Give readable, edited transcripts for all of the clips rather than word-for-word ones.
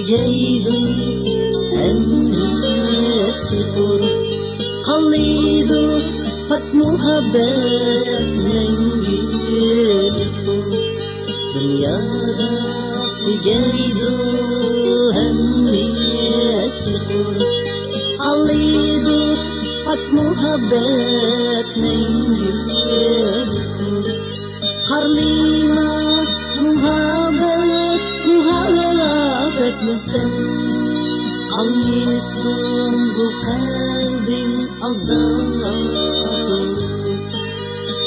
Tügeydu emniyeti kur Hallidu hak muhabbet mengili kur Dünyada tügeydu emniyeti kur Hallidu hak muhabbet mengili kur Harlima muhabbet musen Kalmışsın bu kalbin azabı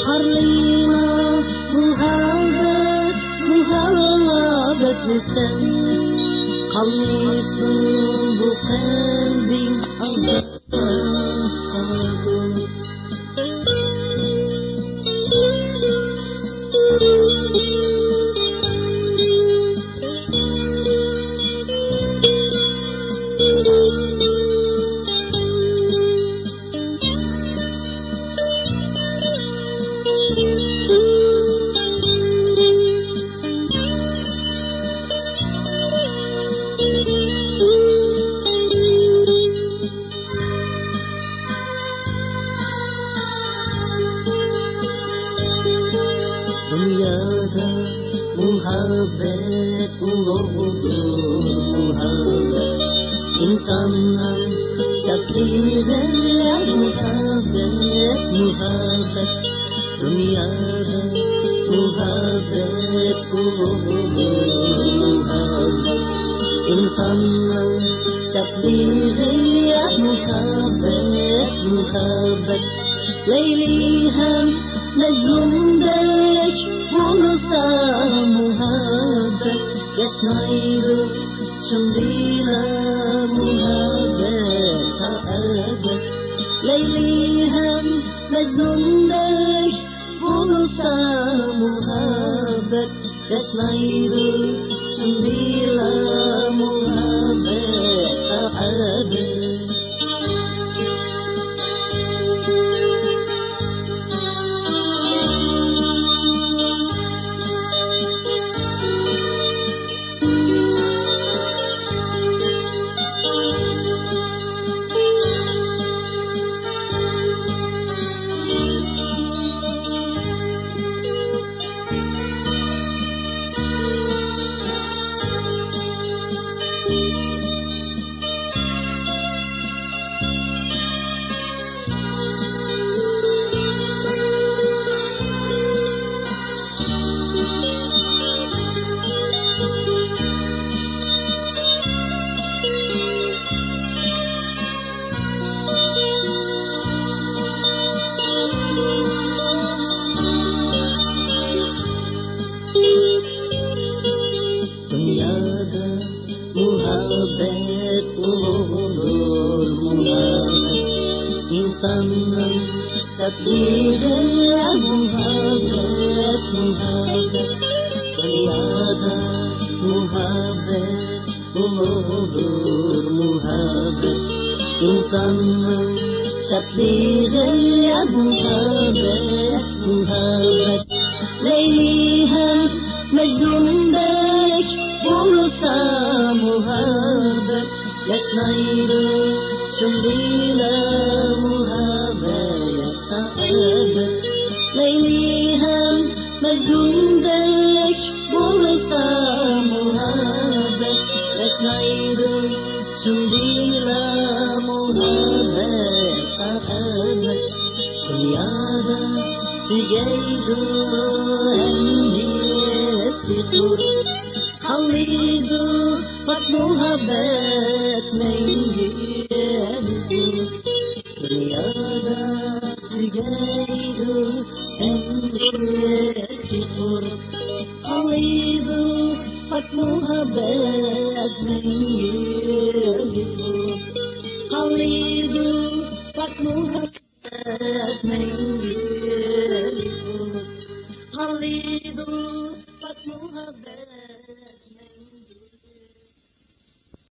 Harlima muhabbet sen Kalmışsın bu kalbin azabı Dünyada muhabbet olur muhabbet İnsanlar şakliyle muhabbet Dünyada muhabbet olur muhabbet İnsanlar şakliyle muhabbet Leyli hem Mecnun dek bulsa muhabbet Yaşmaydı şimdiyle muhabbet ebed Leyli hem Mecnun dek bulsa muhabbet Yaşmaydı şimdiyle muhabbet ebed Muhabbet olur muhabbet İnsanın şakliyle muhabbet Dünyada muhabbet olur muhabbet İnsanın şakliyle muhabbet Leyli hem Mecnun dek bulsa muhabbet Yaşmaydı şimdiyle muhabbet ebed Leyli hem Mecnun dek bulsa muhabbet Yaşmaydı şimdiyle muhabbet ebed Dünyada tügeydu endiyesi kur Hallidu bak muhabbet mengili Dünyada tügeydu endiyesi kur Hallidu bak muhabbet mengili Hallidu bak muhabbet mengili